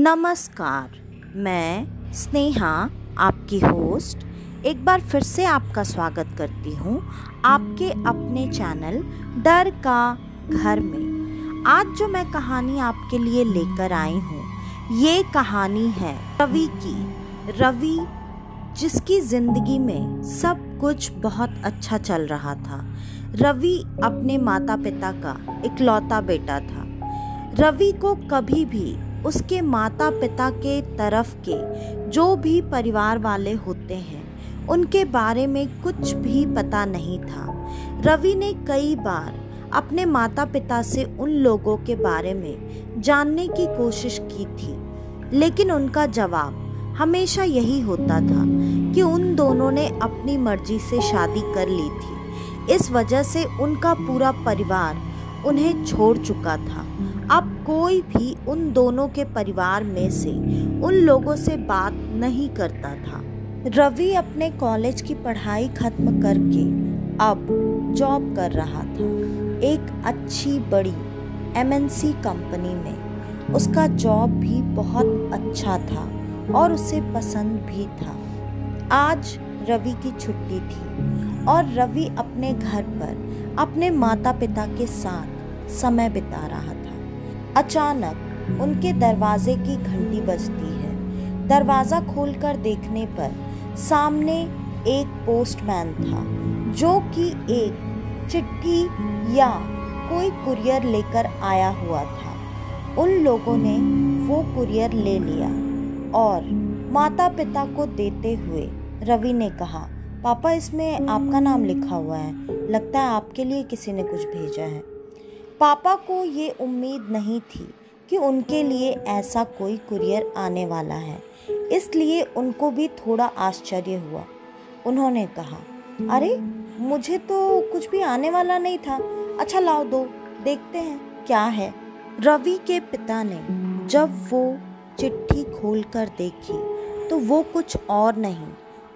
नमस्कार, मैं स्नेहा आपकी होस्ट एक बार फिर से आपका स्वागत करती हूँ आपके अपने चैनल डर का घर में। आज जो मैं कहानी आपके लिए लेकर आई हूँ ये कहानी है रवि की। रवि जिसकी ज़िंदगी में सब कुछ बहुत अच्छा चल रहा था। रवि अपने माता पिता का इकलौता बेटा था। रवि को कभी भी उसके माता पिता के तरफ के जो भी परिवार वाले होते हैं उनके बारे में कुछ भी पता नहीं था। रवि ने कई बार अपने माता पिता से उन लोगों के बारे में जानने की कोशिश की थी, लेकिन उनका जवाब हमेशा यही होता था कि उन दोनों ने अपनी मर्जी से शादी कर ली थी। इस वजह से उनका पूरा परिवार उन्हें छोड़ चुका था। अब कोई भी उन दोनों के परिवार में से उन लोगों से बात नहीं करता था। रवि अपने कॉलेज की पढ़ाई खत्म करके अब जॉब कर रहा था एक अच्छी बड़ी MNC कंपनी में। उसका जॉब भी बहुत अच्छा था और उसे पसंद भी था। आज रवि की छुट्टी थी और रवि अपने घर पर अपने माता पिता के साथ समय बिता रहा था। अचानक उनके दरवाजे की घंटी बजती है। दरवाज़ा खोलकर देखने पर सामने एक पोस्टमैन था जो कि एक चिट्ठी या कोई कुरियर लेकर आया हुआ था। उन लोगों ने वो कुरियर ले लिया और माता पिता को देते हुए रवि ने कहा, पापा इसमें आपका नाम लिखा हुआ है, लगता है आपके लिए किसी ने कुछ भेजा है। पापा को ये उम्मीद नहीं थी कि उनके लिए ऐसा कोई कुरियर आने वाला है, इसलिए उनको भी थोड़ा आश्चर्य हुआ। उन्होंने कहा, अरे मुझे तो कुछ भी आने वाला नहीं था। अच्छा लाओ दो, देखते हैं क्या है। रवि के पिता ने जब वो चिट्ठी खोलकर देखी तो वो कुछ और नहीं,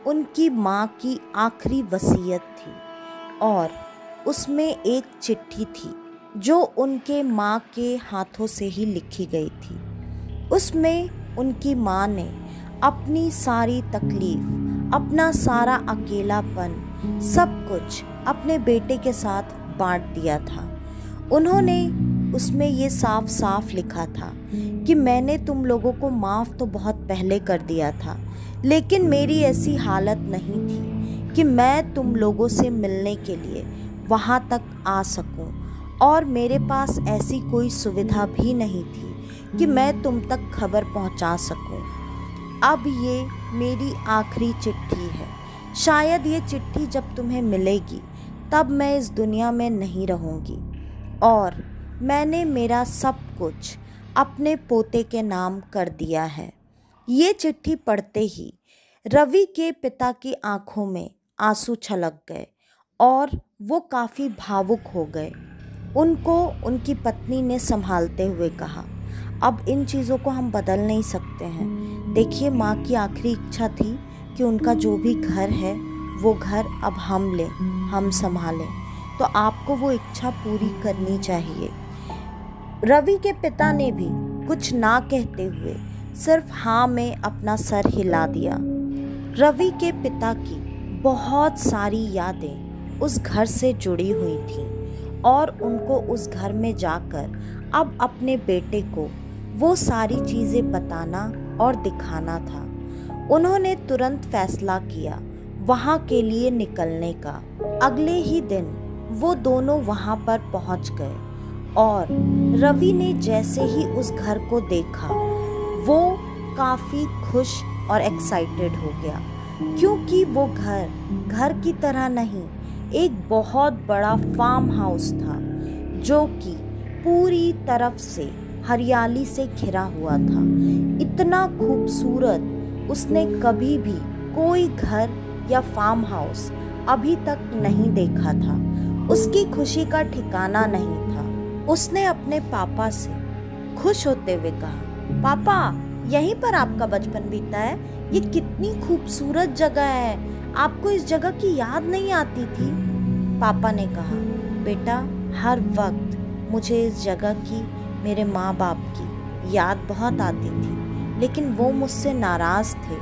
उनकी माँ की आखिरी वसीयत थी और उसमें एक चिट्ठी थी जो उनके माँ के हाथों से ही लिखी गई थी। उसमें उनकी माँ ने अपनी सारी तकलीफ, अपना सारा अकेलापन, सब कुछ अपने बेटे के साथ बांट दिया था। उन्होंने उसमें ये साफ साफ लिखा था कि मैंने तुम लोगों को माफ़ तो बहुत पहले कर दिया था, लेकिन मेरी ऐसी हालत नहीं थी कि मैं तुम लोगों से मिलने के लिए वहाँ तक आ सकूं, और मेरे पास ऐसी कोई सुविधा भी नहीं थी कि मैं तुम तक खबर पहुंचा सकूं। अब ये मेरी आखिरी चिट्ठी है। शायद ये चिट्ठी जब तुम्हें मिलेगी तब मैं इस दुनिया में नहीं रहूंगी, और मैंने मेरा सब कुछ अपने पोते के नाम कर दिया है। ये चिट्ठी पढ़ते ही रवि के पिता की आंखों में आंसू छलक गए और वो काफ़ी भावुक हो गए। उनको उनकी पत्नी ने संभालते हुए कहा, अब इन चीज़ों को हम बदल नहीं सकते हैं। देखिए, माँ की आखिरी इच्छा थी कि उनका जो भी घर है वो घर अब हम लें, हम संभालें, तो आपको वो इच्छा पूरी करनी चाहिए। रवि के पिता ने भी कुछ ना कहते हुए सिर्फ हाँ में अपना सर हिला दिया। रवि के पिता की बहुत सारी यादें उस घर से जुड़ी हुई थीं और उनको उस घर में जाकर अब अपने बेटे को वो सारी चीज़ें बताना और दिखाना था। उन्होंने तुरंत फैसला किया वहाँ के लिए निकलने का। अगले ही दिन वो दोनों वहाँ पर पहुँच गए और रवि ने जैसे ही उस घर को देखा वो काफ़ी खुश और एक्साइटेड हो गया, क्योंकि वो घर की तरह नहीं, एक बहुत बड़ा फार्म हाउस था जो कि पूरी तरफ से हरियाली से घिरा हुआ था। इतना खूबसूरत उसने कभी भी कोई घर या फार्म हाउस अभी तक नहीं देखा था। उसकी खुशी का ठिकाना नहीं था। उसने अपने पापा से खुश होते हुए कहा, पापा यहीं पर आपका बचपन बीता है, ये कितनी खूबसूरत जगह है, आपको इस जगह की याद नहीं आती थी? पापा ने कहा, बेटा हर वक्त मुझे इस जगह की, मेरे माँ बाप की याद बहुत आती थी, लेकिन वो मुझसे नाराज़ थे,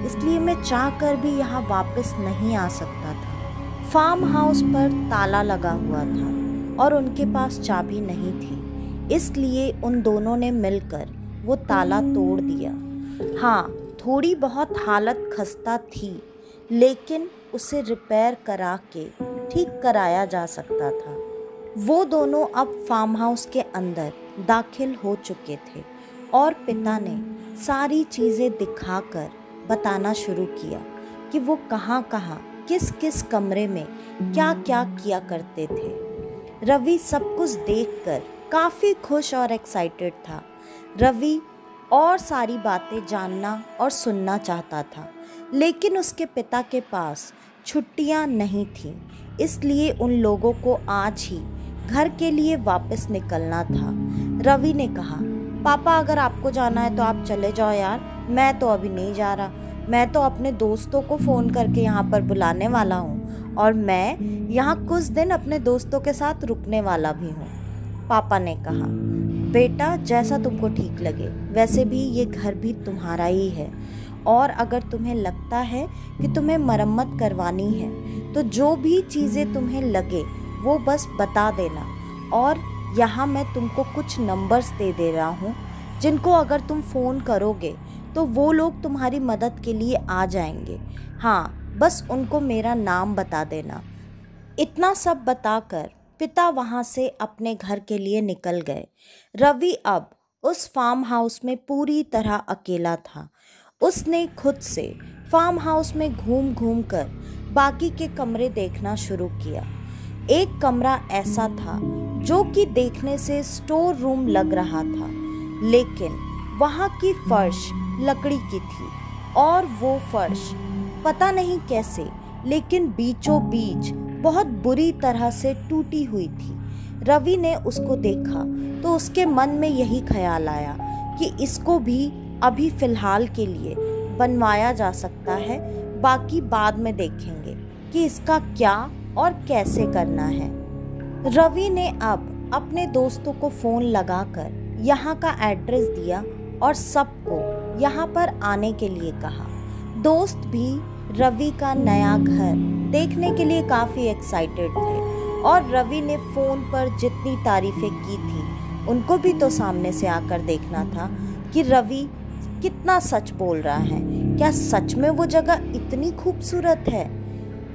इसलिए मैं चाहकर भी यहाँ वापस नहीं आ सकता था। फार्म हाउस पर ताला लगा हुआ था और उनके पास चाबी नहीं थी, इसलिए उन दोनों ने मिलकर वो ताला तोड़ दिया। हाँ, थोड़ी बहुत हालत खस्ता थी, लेकिन उसे रिपेयर करा के ठीक कराया जा सकता था। वो दोनों अब फार्म हाउस के अंदर दाखिल हो चुके थे और पिता ने सारी चीज़ें दिखाकर बताना शुरू किया कि वो कहाँ कहाँ किस किस कमरे में क्या क्या किया करते थे। रवि सब कुछ देखकर काफ़ी खुश और एक्साइटेड था। रवि और सारी बातें जानना और सुनना चाहता था, लेकिन उसके पिता के पास छुट्टियां नहीं थीं, इसलिए उन लोगों को आज ही घर के लिए वापस निकलना था। रवि ने कहा, पापा अगर आपको जाना है तो आप चले जाओ यार, मैं तो अभी नहीं जा रहा। मैं तो अपने दोस्तों को फ़ोन करके यहाँ पर बुलाने वाला हूँ और मैं यहाँ कुछ दिन अपने दोस्तों के साथ रुकने वाला भी हूँ। पापा ने कहा, बेटा जैसा तुमको ठीक लगे, वैसे भी ये घर भी तुम्हारा ही है और अगर तुम्हें लगता है कि तुम्हें मरम्मत करवानी है तो जो भी चीज़ें तुम्हें लगे वो बस बता देना। और यहाँ मैं तुमको कुछ नंबर्स दे रहा हूँ जिनको अगर तुम फ़ोन करोगे तो वो लोग तुम्हारी मदद के लिए आ जाएंगे। हाँ, बस उनको मेरा नाम बता देना। इतना सब बताकर पिता वहाँ से अपने घर के लिए निकल गए। रवि अब उस फार्म हाउस में पूरी तरह अकेला था। उसने खुद से फार्म हाउस में घूम घूम कर बाकी के कमरे देखना शुरू किया। एक कमरा ऐसा था जो कि देखने से स्टोर रूम लग रहा था, लेकिन वहाँ की फर्श लकड़ी की थी और वो फर्श पता नहीं कैसे लेकिन बीचों बीच बहुत बुरी तरह से टूटी हुई थी। रवि ने उसको देखा तो उसके मन में यही ख्याल आया कि इसको भी अभी फ़िलहाल के लिए बनवाया जा सकता है, बाकी बाद में देखेंगे कि इसका क्या और कैसे करना है। रवि ने अब अपने दोस्तों को फ़ोन लगाकर यहाँ का एड्रेस दिया और सबको यहाँ पर आने के लिए कहा। दोस्त भी रवि का नया घर देखने के लिए काफ़ी एक्साइटेड थे और रवि ने फ़ोन पर जितनी तारीफ़ें की थी उनको भी तो सामने से आकर देखना था कि रवि कितना सच बोल रहा है, क्या सच में वो जगह इतनी खूबसूरत है।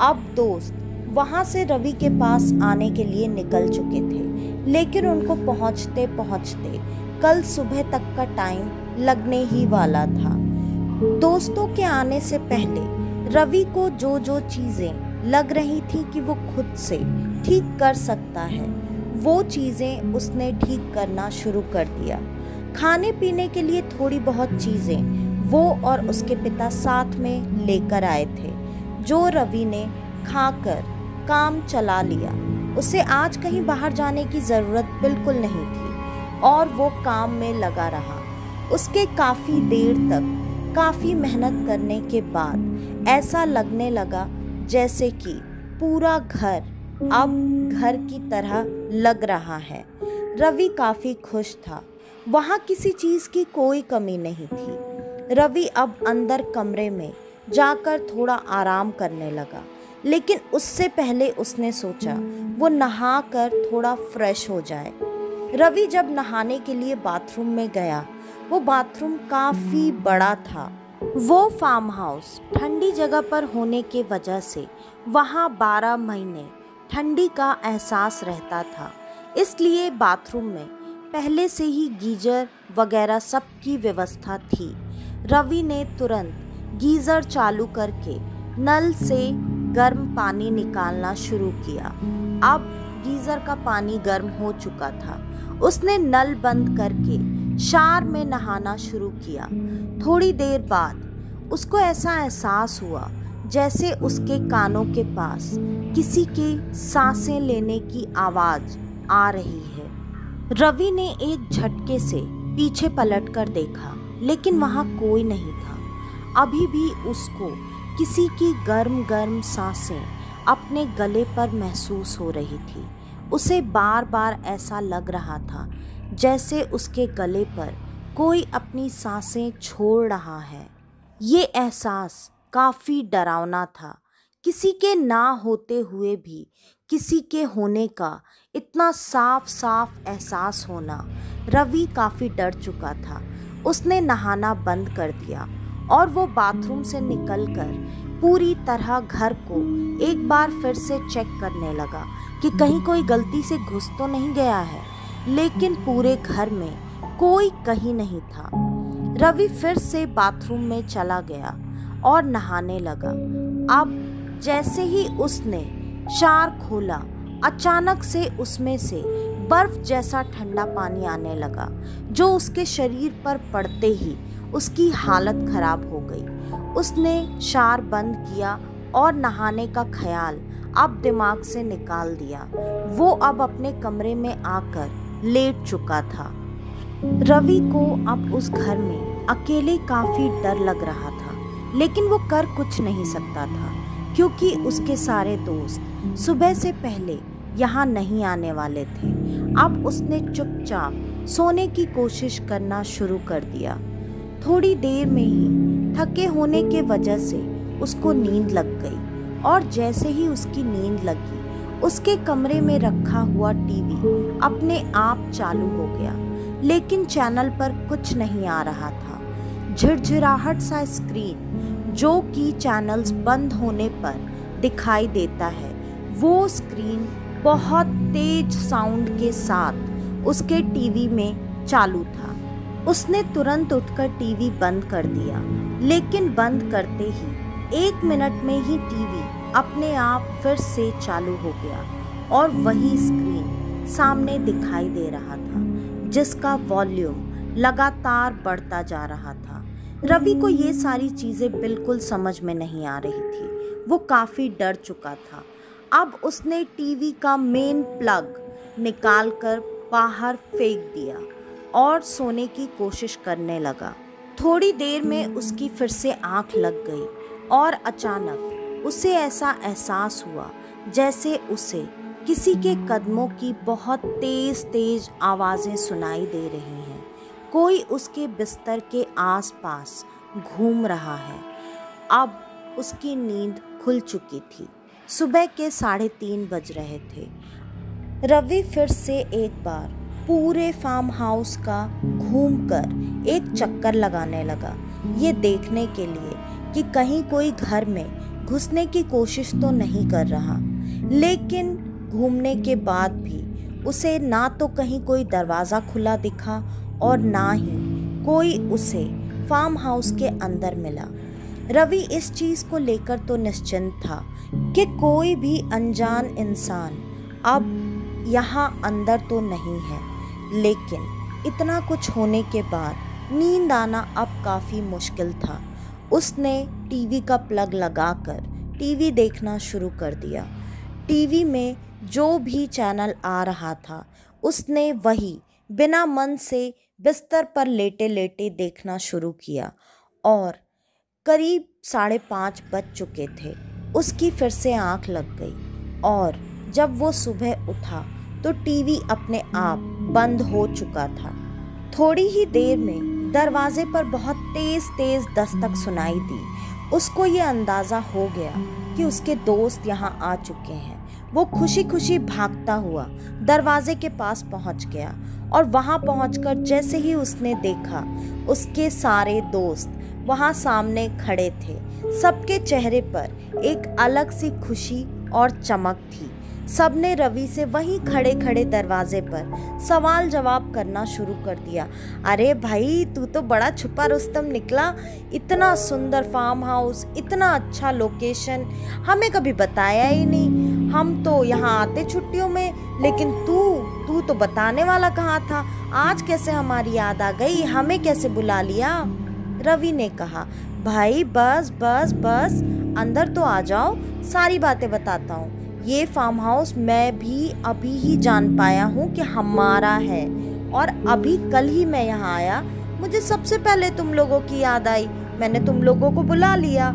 अब दोस्त वहाँ से रवि के पास आने के लिए निकल चुके थे, लेकिन उनको पहुँचते पहुँचते कल सुबह तक का टाइम लगने ही वाला था। दोस्तों के आने से पहले रवि को जो जो चीज़ें लग रही थी कि वो खुद से ठीक कर सकता है, वो चीज़ें उसने ठीक करना शुरू कर दिया। खाने पीने के लिए थोड़ी बहुत चीज़ें वो और उसके पिता साथ में लेकर आए थे, जो रवि ने खाकर काम चला लिया। उसे आज कहीं बाहर जाने की ज़रूरत बिल्कुल नहीं थी और वो काम में लगा रहा। उसके काफ़ी देर तक काफ़ी मेहनत करने के बाद ऐसा लगने लगा जैसे कि पूरा घर अब घर की तरह लग रहा है। रवि काफ़ी खुश था, वहाँ किसी चीज़ की कोई कमी नहीं थी। रवि अब अंदर कमरे में जाकर थोड़ा आराम करने लगा, लेकिन उससे पहले उसने सोचा वो नहाकर थोड़ा फ्रेश हो जाए। रवि जब नहाने के लिए बाथरूम में गया, वो बाथरूम काफ़ी बड़ा था। वो फार्म हाउस ठंडी जगह पर होने के वजह से वहाँ 12 महीने ठंडी का एहसास रहता था, इसलिए बाथरूम में पहले से ही गीजर वगैरह सब की व्यवस्था थी। रवि ने तुरंत गीज़र चालू करके नल से गर्म पानी निकालना शुरू किया। अब गीज़र का पानी गर्म हो चुका था। उसने नल बंद करके शावर में नहाना शुरू किया। थोड़ी देर बाद उसको ऐसा एहसास हुआ जैसे उसके कानों के पास किसी के सांसें लेने की आवाज़ आ रही है। रवि ने एक झटके से पीछे पलटकर देखा, लेकिन वहाँ कोई नहीं था। अभी भी उसको किसी की गर्म गर्म सांसें अपने गले पर महसूस हो रही थी। उसे बार बार ऐसा लग रहा था जैसे उसके गले पर कोई अपनी सांसें छोड़ रहा है। ये एहसास काफ़ी डरावना था। किसी के ना होते हुए भी किसी के होने का इतना साफ साफ एहसास होना। रवि काफ़ी डर चुका था। उसने नहाना बंद कर दिया और वो बाथरूम से निकलकर पूरी तरह घर को एक बार फिर से चेक करने लगा कि कहीं कोई गलती से घुस तो नहीं गया है। लेकिन पूरे घर में कोई कहीं नहीं था। रवि फिर से बाथरूम में चला गया और नहाने लगा। अब जैसे ही उसने शावर खोला, अचानक से उसमें से बर्फ जैसा ठंडा पानी आने लगा, जो उसके शरीर पर पड़ते ही उसकी हालत खराब हो गई। उसने शावर बंद किया और नहाने का ख्याल अब दिमाग से निकाल दिया। वो अब अपने कमरे में आकर लेट चुका था। रवि को अब उस घर में अकेले काफ़ी डर लग रहा था, लेकिन वो कर कुछ नहीं सकता था क्योंकि उसके सारे दोस्त सुबह से पहले यहाँ नहीं आने वाले थे। अब उसने चुपचाप सोने की कोशिश करना शुरू कर दिया। थोड़ी देर में ही थके होने के वजह से उसको नींद लग गई और जैसे ही उसकी नींद लगी, उसके कमरे में रखा हुआ टीवी अपने आप चालू हो गया, लेकिन चैनल पर कुछ नहीं आ रहा था। झिरझिराहट सा स्क्रीन जो कि चैनल्स बंद होने पर दिखाई देता है, वो स्क्रीन बहुत तेज साउंड के साथ उसके टीवी में चालू था। उसने तुरंत उठकर टीवी बंद कर दिया, लेकिन बंद करते ही 1 मिनट में ही टीवी अपने आप फिर से चालू हो गया और वही स्क्रीन सामने दिखाई दे रहा था, जिसका वॉल्यूम लगातार बढ़ता जा रहा था। रवि को ये सारी चीज़ें बिल्कुल समझ में नहीं आ रही थी। वो काफ़ी डर चुका था। अब उसने टीवी का मेन प्लग निकालकर बाहर फेंक दिया और सोने की कोशिश करने लगा। थोड़ी देर में उसकी फिर से आंख लग गई और अचानक उसे ऐसा एहसास हुआ जैसे उसे किसी के कदमों की बहुत तेज तेज आवाज़ें सुनाई दे रही हैं। कोई उसके बिस्तर के आसपास घूम रहा है। अब उसकी नींद खुल चुकी थी। सुबह के 3:30 बज रहे थे। रवि फिर से एक बार पूरे फार्म हाउस का घूमकर एक चक्कर लगाने लगा, ये देखने के लिए कि कहीं कोई घर में घुसने की कोशिश तो नहीं कर रहा। लेकिन घूमने के बाद भी उसे ना तो कहीं कोई दरवाज़ा खुला दिखा और ना ही कोई उसे फार्म हाउस के अंदर मिला। रवि इस चीज़ को लेकर तो निश्चिंत था कि कोई भी अनजान इंसान अब यहाँ अंदर तो नहीं है, लेकिन इतना कुछ होने के बाद नींद आना अब काफ़ी मुश्किल था। उसने टीवी का प्लग लगाकर टीवी देखना शुरू कर दिया। टीवी में जो भी चैनल आ रहा था, उसने वही बिना मन से बिस्तर पर लेटे लेटे देखना शुरू किया और करीब 5:30 बज चुके थे। उसकी फिर से आंख लग गई और जब वो सुबह उठा तो टीवी अपने आप बंद हो चुका था। थोड़ी ही देर में दरवाजे पर बहुत तेज तेज दस्तक सुनाई दी। उसको ये अंदाज़ा हो गया कि उसके दोस्त यहाँ आ चुके हैं। वो खुशी खुशी भागता हुआ दरवाजे के पास पहुँच गया और वहाँ पहुँचकर जैसे ही उसने देखा, उसके सारे दोस्त वहाँ सामने खड़े थे। सबके चेहरे पर एक अलग सी खुशी और चमक थी। सबने रवि से वहीं खड़े खड़े दरवाजे पर सवाल जवाब करना शुरू कर दिया। अरे भाई, तू तो बड़ा छुपा रुस्तम निकला। इतना सुंदर फार्म हाउस, इतना अच्छा लोकेशन, हमें कभी बताया ही नहीं। हम तो यहाँ आते छुट्टियों में, लेकिन तू तो बताने वाला कहाँ था। आज कैसे हमारी याद आ गई, हमें कैसे बुला लिया। रवि ने कहा, भाई बस बस बस, अंदर तो आ जाओ, सारी बातें बताता हूँ। ये फार्म हाउस मैं भी अभी ही जान पाया हूँ कि हमारा है, और अभी कल ही मैं यहाँ आया। मुझे सबसे पहले तुम लोगों की याद आई, मैंने तुम लोगों को बुला लिया।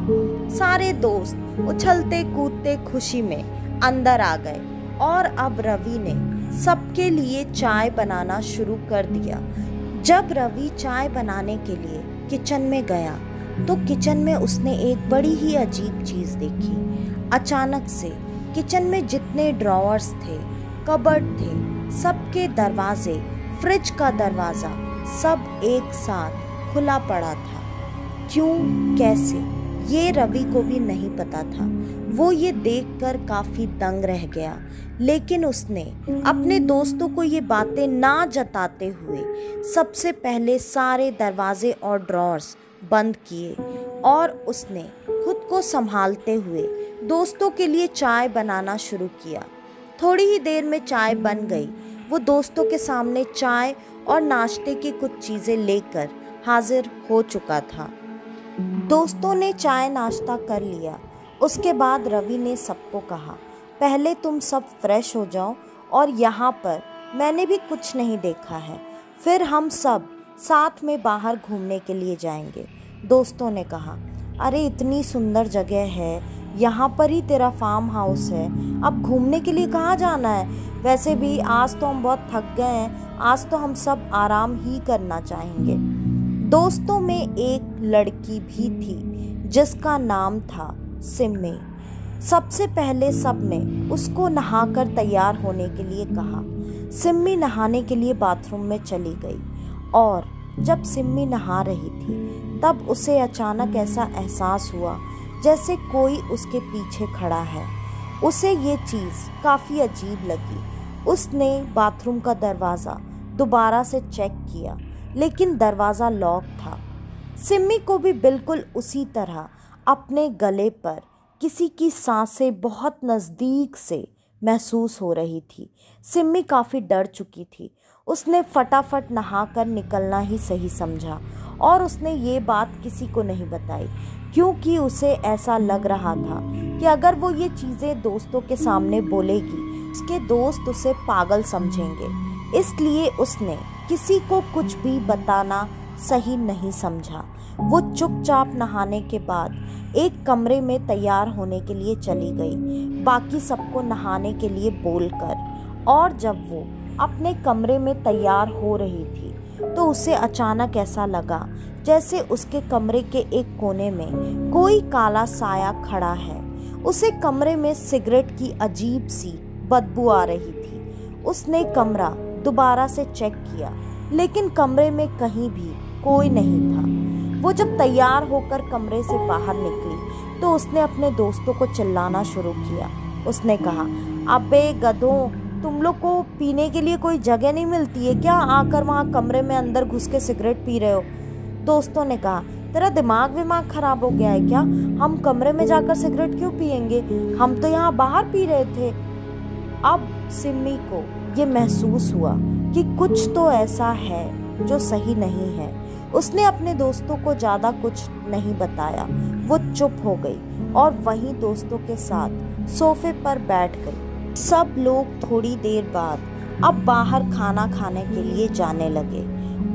सारे दोस्त उछलते कूदते खुशी में अंदर आ गए और अब रवि ने सबके लिए चाय बनाना शुरू कर दिया। जब रवि चाय बनाने के लिए किचन में गया तो किचन में उसने एक बड़ी ही अजीब चीज़ देखी। अचानक से किचन में जितने ड्रॉअर्स थे, कबर्ड थे, सबके दरवाजे, फ्रिज का दरवाज़ा सब एक साथ खुला पड़ा था। क्यों, कैसे, ये रवि को भी नहीं पता था। वो ये देखकर काफ़ी दंग रह गया, लेकिन उसने अपने दोस्तों को ये बातें ना जताते हुए सबसे पहले सारे दरवाजे और ड्रॉर्स बंद किए और उसने खुद को संभालते हुए दोस्तों के लिए चाय बनाना शुरू किया। थोड़ी ही देर में चाय बन गई। वो दोस्तों के सामने चाय और नाश्ते की कुछ चीज़ें लेकर हाजिर हो चुका था। दोस्तों ने चाय नाश्ता कर लिया। उसके बाद रवि ने सबको कहा, पहले तुम सब फ्रेश हो जाओ और यहाँ पर मैंने भी कुछ नहीं देखा है, फिर हम सब साथ में बाहर घूमने के लिए जाएंगे। दोस्तों ने कहा, अरे इतनी सुंदर जगह है, यहाँ पर ही तेरा फार्म हाउस है, अब घूमने के लिए कहाँ जाना है? वैसे भी आज तो हम बहुत थक गए हैं, आज तो हम सब आराम ही करना चाहेंगे। दोस्तों में एक लड़की भी थी जिसका नाम था सिम्मी। सबसे पहले सबने उसको नहाकर तैयार होने के लिए कहा। सिम्मी नहाने के लिए बाथरूम में चली गई और जब सिम्मी नहा रही थी तब उसे अचानक ऐसा एहसास हुआ जैसे कोई उसके पीछे खड़ा है। उसे ये चीज़ काफ़ी अजीब लगी। उसने बाथरूम का दरवाज़ा दोबारा से चेक किया, लेकिन दरवाज़ा लॉक था। सिम्मी को भी बिल्कुल उसी तरह अपने गले पर किसी की सांसें बहुत नज़दीक से महसूस हो रही थी। सिम्मी काफ़ी डर चुकी थी। उसने फटाफट नहाकर निकलना ही सही समझा और उसने ये बात किसी को नहीं बताई, क्योंकि उसे ऐसा लग रहा था कि अगर वो ये चीज़ें दोस्तों के सामने बोलेगी, उसके दोस्त उसे पागल समझेंगे। इसलिए उसने किसी को कुछ भी बताना सही नहीं समझा। वो चुपचाप नहाने के बाद एक कमरे में तैयार होने के लिए चली गई, बाकी सबको नहाने के लिए बोलकर। और जब वो अपने कमरे में तैयार हो रही थी तो उसे अचानक ऐसा लगा जैसे उसके कमरे के एक कोने में कोई काला साया खड़ा है। उसे कमरे में सिगरेट की अजीब सी बदबू आ रही थी। उसने कमरा दोबारा से चेक किया, लेकिन कमरे में कहीं भी कोई नहीं था। वो जब तैयार होकर कमरे से बाहर निकली तो उसने अपने दोस्तों को चिल्लाना शुरू किया। उसने कहा, अबे गधों, तुम लोग को पीने के लिए कोई जगह नहीं मिलती है क्या? आकर वहाँ कमरे में अंदर घुस के सिगरेट पी रहे हो। दोस्तों ने कहा, तेरा दिमाग खराब हो गया है क्या? हम कमरे में जाकर सिगरेट क्यों पियेंगे? हम तो यहाँ बाहर पी रहे थे। अब सिम्मी को ये महसूस हुआ कि कुछ तो ऐसा है जो सही नहीं है। उसने अपने दोस्तों को ज़्यादा कुछ नहीं बताया। वो चुप हो गई और वहीं दोस्तों के साथ सोफे पर बैठ गई। सब लोग थोड़ी देर बाद अब बाहर खाना खाने के लिए जाने लगे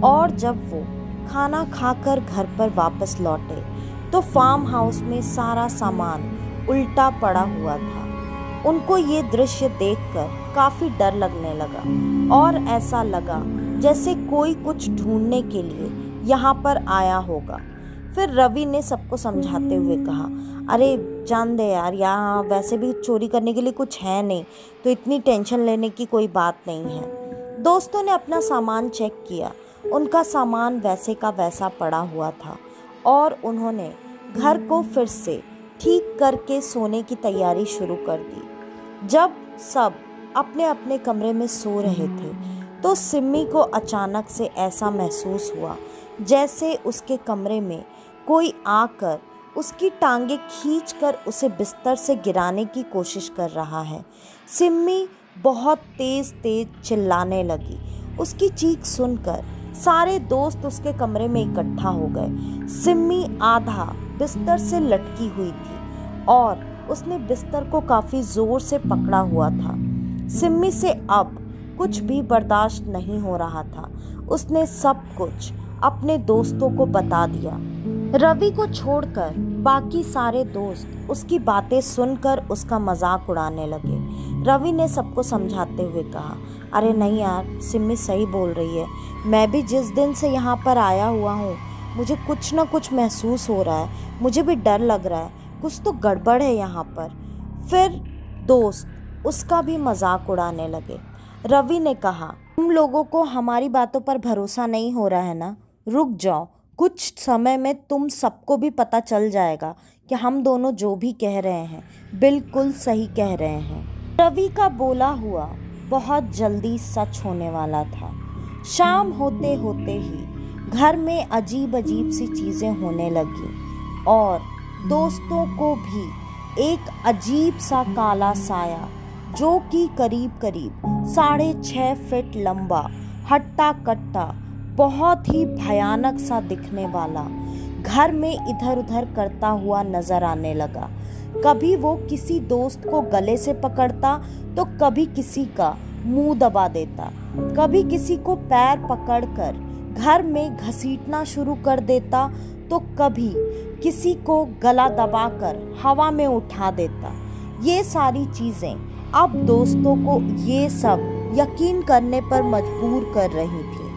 और जब वो खाना खाकर घर पर वापस लौटे तो फार्म हाउस में सारा सामान उल्टा पड़ा हुआ था। उनको ये दृश्य देखकर काफ़ी डर लगने लगा और ऐसा लगा जैसे कोई कुछ ढूंढने के लिए यहाँ पर आया होगा। फिर रवि ने सबको समझाते हुए कहा, अरे जान दे यार, यहाँ वैसे भी चोरी करने के लिए कुछ है नहीं, तो इतनी टेंशन लेने की कोई बात नहीं है। दोस्तों ने अपना सामान चेक किया। उनका सामान वैसे का वैसा पड़ा हुआ था और उन्होंने घर को फिर से ठीक करके सोने की तैयारी शुरू कर दी। जब सब अपने अपने कमरे में सो रहे थे तो सिम्मी को अचानक से ऐसा महसूस हुआ जैसे उसके कमरे में कोई आकर उसकी टांगें खींचकर उसे बिस्तर से गिराने की कोशिश कर रहा है। सिम्मी बहुत तेज़ चिल्लाने लगी। उसकी चीख सुनकर सारे दोस्त उसके कमरे में इकट्ठा हो गए। सिम्मी आधा बिस्तर से लटकी हुई थी और उसने बिस्तर को काफ़ी ज़ोर से पकड़ा हुआ था। सिम्मी से अब कुछ भी बर्दाश्त नहीं हो रहा था। उसने सब कुछ अपने दोस्तों को बता दिया। रवि को छोड़कर बाकी सारे दोस्त उसकी बातें सुनकर उसका मजाक उड़ाने लगे। रवि ने सबको समझाते हुए कहा, अरे नहीं यार, सिम्मी सही बोल रही है। मैं भी जिस दिन से यहाँ पर आया हुआ हूँ मुझे कुछ ना कुछ महसूस हो रहा है। मुझे भी डर लग रहा है, कुछ तो गड़बड़ है यहाँ पर। फिर दोस्त उसका भी मजाक उड़ाने लगे। रवि ने कहा, तुम लोगों को हमारी बातों पर भरोसा नहीं हो रहा है ना? रुक जाओ, कुछ समय में तुम सबको भी पता चल जाएगा कि हम दोनों जो भी कह रहे हैं बिल्कुल सही कह रहे हैं। रवि का बोला हुआ बहुत जल्दी सच होने वाला था। शाम होते होते ही घर में अजीब अजीब सी चीज़ें होने लगी और दोस्तों को भी एक अजीब सा काला साया, जो कि करीब करीब 6.5 फीट लंबा, हट्टा कट्टा, बहुत ही भयानक सा दिखने वाला, घर में इधर उधर करता हुआ नजर आने लगा। कभी वो किसी दोस्त को गले से पकड़ता तो कभी किसी का मुंह दबा देता, कभी किसी को पैर पकड़कर घर में घसीटना शुरू कर देता तो कभी किसी को गला दबाकर हवा में उठा देता। ये सारी चीज़ें अब दोस्तों को ये सब यकीन करने पर मजबूर कर रही थी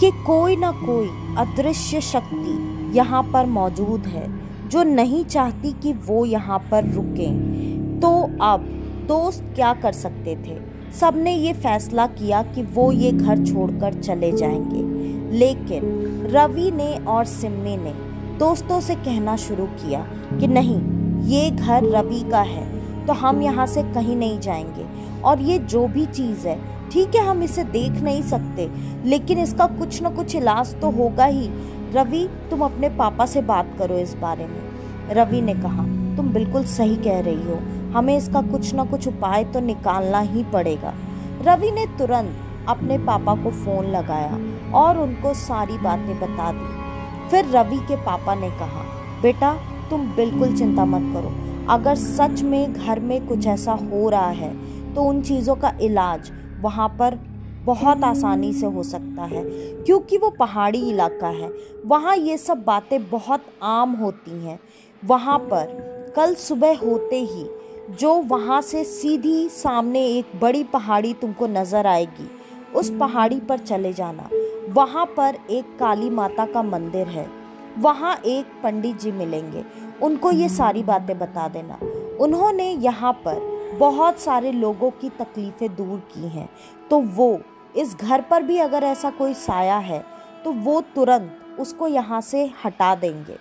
कि कोई ना कोई अदृश्य शक्ति यहाँ पर मौजूद है जो नहीं चाहती कि वो यहाँ पर रुकें। तो अब दोस्त क्या कर सकते थे? सबने ये फैसला किया कि वो ये घर छोड़कर चले जाएंगे। लेकिन रवि ने और सिम्मी ने दोस्तों से कहना शुरू किया कि नहीं, ये घर रवि का है तो हम यहाँ से कहीं नहीं जाएंगे। और ये जो भी चीज़ है, ठीक है हम इसे देख नहीं सकते लेकिन इसका कुछ ना कुछ इलाज तो होगा ही। रवि, तुम अपने पापा से बात करो इस बारे में। रवि ने कहा, तुम बिल्कुल सही कह रही हो, हमें इसका कुछ ना कुछ उपाय तो निकालना ही पड़ेगा। रवि ने तुरंत अपने पापा को फ़ोन लगाया और उनको सारी बातें बता दी। फिर रवि के पापा ने कहा, बेटा तुम बिल्कुल चिंता मत करो, अगर सच में घर में कुछ ऐसा हो रहा है तो उन चीज़ों का इलाज वहाँ पर बहुत आसानी से हो सकता है, क्योंकि वो पहाड़ी इलाका है, वहाँ ये सब बातें बहुत आम होती हैं। वहाँ पर कल सुबह होते ही जो वहाँ से सीधी सामने एक बड़ी पहाड़ी तुमको नज़र आएगी, उस पहाड़ी पर चले जाना। वहाँ पर एक काली माता का मंदिर है, वहाँ एक पंडित जी मिलेंगे, उनको ये सारी बातें बता देना। उन्होंने यहाँ पर बहुत सारे लोगों की तकलीफ़ें दूर की हैं, तो वो इस घर पर भी अगर ऐसा कोई साया है तो वो तुरंत उसको यहाँ से हटा देंगे।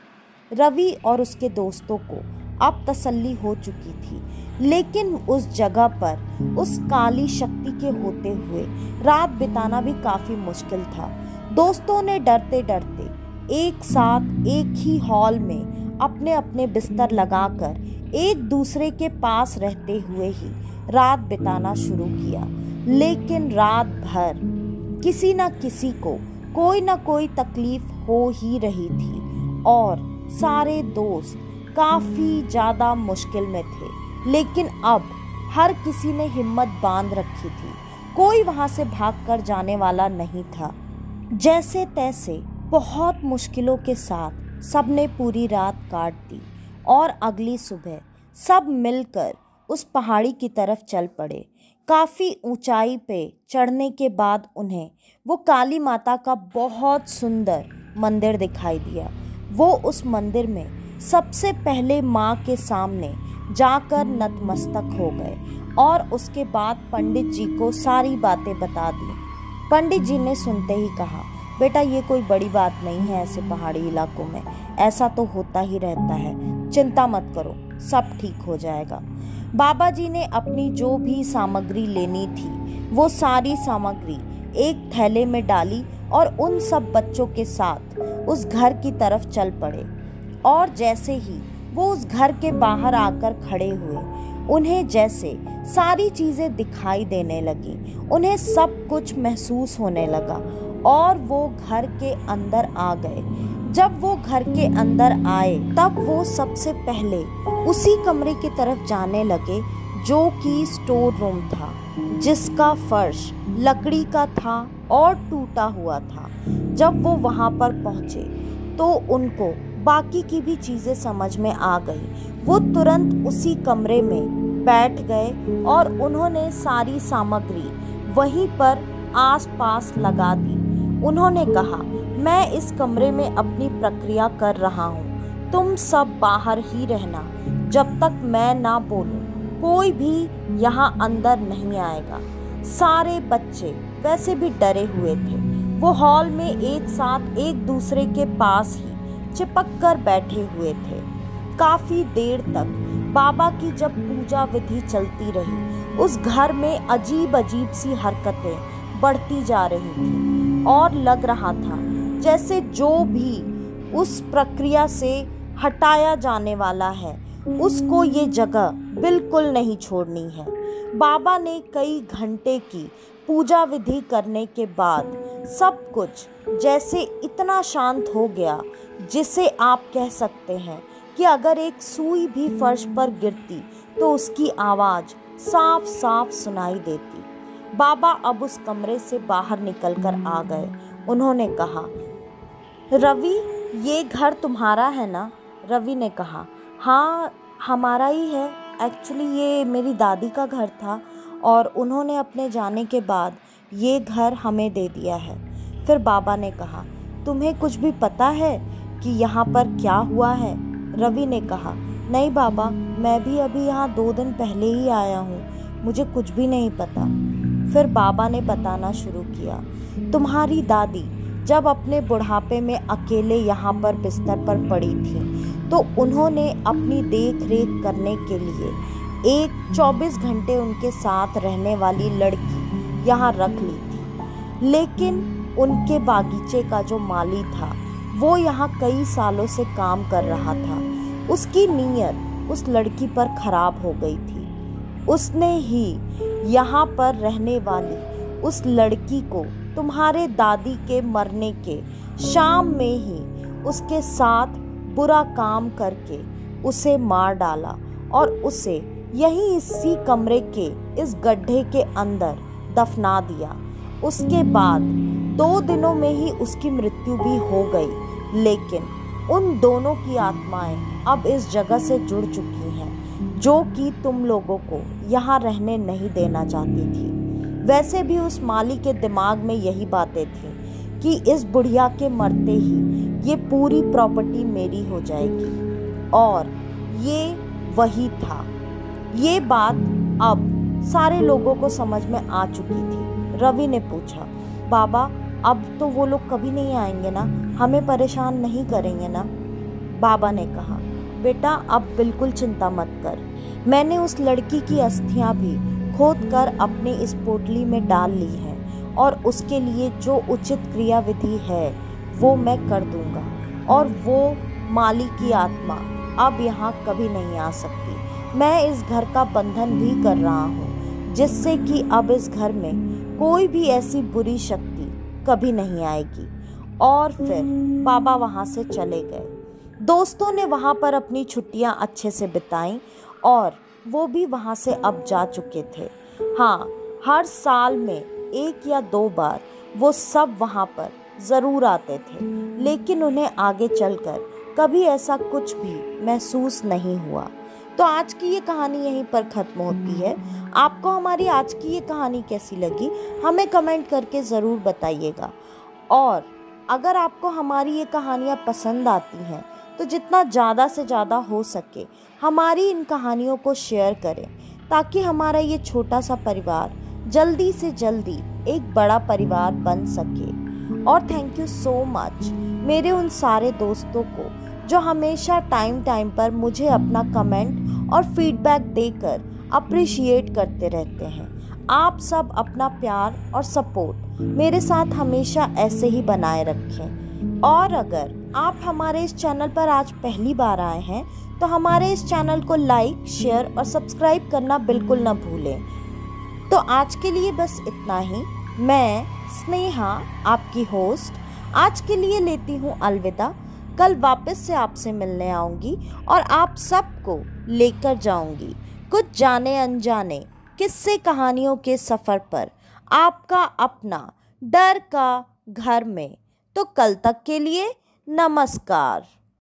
रवि और उसके दोस्तों को अब तसल्ली हो चुकी थी, लेकिन उस जगह पर उस काली शक्ति के होते हुए रात बिताना भी काफ़ी मुश्किल था। दोस्तों ने डरते डरते एक साथ एक ही हॉल में अपने अपने बिस्तर लगाकर एक दूसरे के पास रहते हुए ही रात बिताना शुरू किया। लेकिन रात भर किसी न किसी को कोई ना कोई तकलीफ हो ही रही थी और सारे दोस्त काफ़ी ज़्यादा मुश्किल में थे। लेकिन अब हर किसी ने हिम्मत बांध रखी थी, कोई वहाँ से भागकर जाने वाला नहीं था। जैसे तैसे बहुत मुश्किलों के साथ सबने पूरी रात काट दी और अगली सुबह सब मिलकर उस पहाड़ी की तरफ चल पड़े। काफ़ी ऊंचाई पे चढ़ने के बाद उन्हें वो काली माता का बहुत सुंदर मंदिर दिखाई दिया। वो उस मंदिर में सबसे पहले माँ के सामने जाकर नतमस्तक हो गए और उसके बाद पंडित जी को सारी बातें बता दी। पंडित जी ने सुनते ही कहा, बेटा ये कोई बड़ी बात नहीं है, ऐसे पहाड़ी इलाकों में ऐसा तो होता ही रहता है, चिंता मत करो, सब ठीक हो जाएगा। बाबा जी ने अपनी जो भी सामग्री लेनी थी वो सारी सामग्री एक थैले में डाली और उन सब बच्चों के साथ उस घर की तरफ चल पड़े। और जैसे ही वो उस घर के बाहर आकर खड़े हुए, उन्हें जैसे सारी चीज़ें दिखाई देने लगी, उन्हें सब कुछ महसूस होने लगा और वो घर के अंदर आ गए। जब वो घर के अंदर आए तब वो सबसे पहले उसी कमरे की तरफ जाने लगे जो कि स्टोर रूम था, जिसका फर्श लकड़ी का था और टूटा हुआ था। जब वो वहाँ पर पहुँचे तो उनको बाकी की भी चीज़ें समझ में आ गई। वो तुरंत उसी कमरे में बैठ गए और उन्होंने सारी सामग्री वहीं पर आसपास लगा दी। उन्होंने कहा, मैं इस कमरे में अपनी प्रक्रिया कर रहा हूँ, तुम सब बाहर ही रहना। जब तक मैं ना बोलूं कोई भी यहाँ अंदर नहीं आएगा। सारे बच्चे वैसे भी डरे हुए थे। वो हॉल में एक साथ एक दूसरे के पास ही चिपक कर बैठे हुए थे। काफी देर तक बाबा की जब पूजा विधि चलती रही, उस घर में अजीब अजीब सी हरकतें बढ़ती जा रही थी और लग रहा था जैसे जो भी उस प्रक्रिया से हटाया जाने वाला है उसको ये जगह बिल्कुल नहीं छोड़नी है। बाबा ने कई घंटे की पूजा विधि करने के बाद सब कुछ जैसे इतना शांत हो गया जिसे आप कह सकते हैं कि अगर एक सुई भी फर्श पर गिरती तो उसकी आवाज़ साफ साफ सुनाई देती। बाबा अब उस कमरे से बाहर निकलकर आ गए। उन्होंने कहा, रवि, ये घर तुम्हारा है ना? रवि ने कहा, हाँ हमारा ही है। एक्चुअली ये मेरी दादी का घर था और उन्होंने अपने जाने के बाद ये घर हमें दे दिया है। फिर बाबा ने कहा, तुम्हें कुछ भी पता है कि यहाँ पर क्या हुआ है? रवि ने कहा, नहीं बाबा, मैं भी अभी यहाँ 2 दिन पहले ही आया हूँ, मुझे कुछ भी नहीं पता। फिर बाबा ने बताना शुरू किया, तुम्हारी दादी जब अपने बुढ़ापे में अकेले यहाँ पर बिस्तर पर पड़ी थी तो उन्होंने अपनी देख रेख करने के लिए एक 24 घंटे उनके साथ रहने वाली लड़की यहाँ रख ली थी। लेकिन उनके बागीचे का जो माली था वो यहाँ कई सालों से काम कर रहा था। उसकी नीयत उस लड़की पर खराब हो गई थी। उसने ही यहाँ पर रहने वाली उस लड़की को तुम्हारे दादी के मरने के शाम में ही उसके साथ बुरा काम करके उसे मार डाला और उसे यहीं इसी कमरे के इस गड्ढे के अंदर दफना दिया। उसके बाद 2 दिनों में ही उसकी मृत्यु भी हो गई। लेकिन उन दोनों की आत्माएं अब इस जगह से जुड़ चुकी हैं जो कि तुम लोगों को यहाँ रहने नहीं देना चाहती थी। वैसे भी उस माली के दिमाग में यही बातें थी कि इस बुढ़िया के मरते ही ये पूरी प्रॉपर्टी मेरी हो जाएगी और ये वही था। ये बात अब सारे लोगों को समझ में आ चुकी थी। रवि ने पूछा, बाबा अब तो वो लोग कभी नहीं आएंगे ना, हमें परेशान नहीं करेंगे ना? बाबा ने कहा, बेटा अब बिल्कुल चिंता मत कर, मैंने उस लड़की की अस्थियां भी खोद कर अपने इस पोटली में डाल ली है और उसके लिए जो उचित क्रिया विधि है वो मैं कर दूंगा और वो माली की आत्मा अब यहाँ कभी नहीं आ सकती। मैं इस घर का बंधन भी कर रहा हूँ जिससे कि अब इस घर में कोई भी ऐसी बुरी शक्ति कभी नहीं आएगी। और फिर बाबा वहाँ से चले गए। दोस्तों ने वहाँ पर अपनी छुट्टियाँ अच्छे से बिताई और वो भी वहाँ से अब जा चुके थे। हाँ, हर साल में 1 या 2 बार वो सब वहाँ पर ज़रूर आते थे, लेकिन उन्हें आगे चलकर कभी ऐसा कुछ भी महसूस नहीं हुआ। तो आज की ये कहानी यहीं पर ख़त्म होती है। आपको हमारी आज की ये कहानी कैसी लगी हमें कमेंट करके ज़रूर बताइएगा। और अगर आपको हमारी ये कहानियाँ पसंद आती हैं तो जितना ज़्यादा से ज़्यादा हो सके हमारी इन कहानियों को शेयर करें ताकि हमारा ये छोटा सा परिवार जल्दी से जल्दी एक बड़ा परिवार बन सके। और थैंक यू सो मच मेरे उन सारे दोस्तों को जो हमेशा टाइम पर मुझे अपना कमेंट और फीडबैक देकर अप्रिशिएट करते रहते हैं। आप सब अपना प्यार और सपोर्ट मेरे साथ हमेशा ऐसे ही बनाए रखें। और अगर आप हमारे इस चैनल पर आज पहली बार आए हैं तो हमारे इस चैनल को लाइक, शेयर और सब्सक्राइब करना बिल्कुल ना भूलें। तो आज के लिए बस इतना ही। मैं स्नेहा, आपकी होस्ट, आज के लिए लेती हूँ अलविदा। कल वापस से आपसे मिलने आऊँगी और आप सबको लेकर जाऊँगी कुछ जाने अनजाने किस्से कहानियों के सफ़र पर, आपका अपना डर का घर में। तो कल तक के लिए नमस्कार।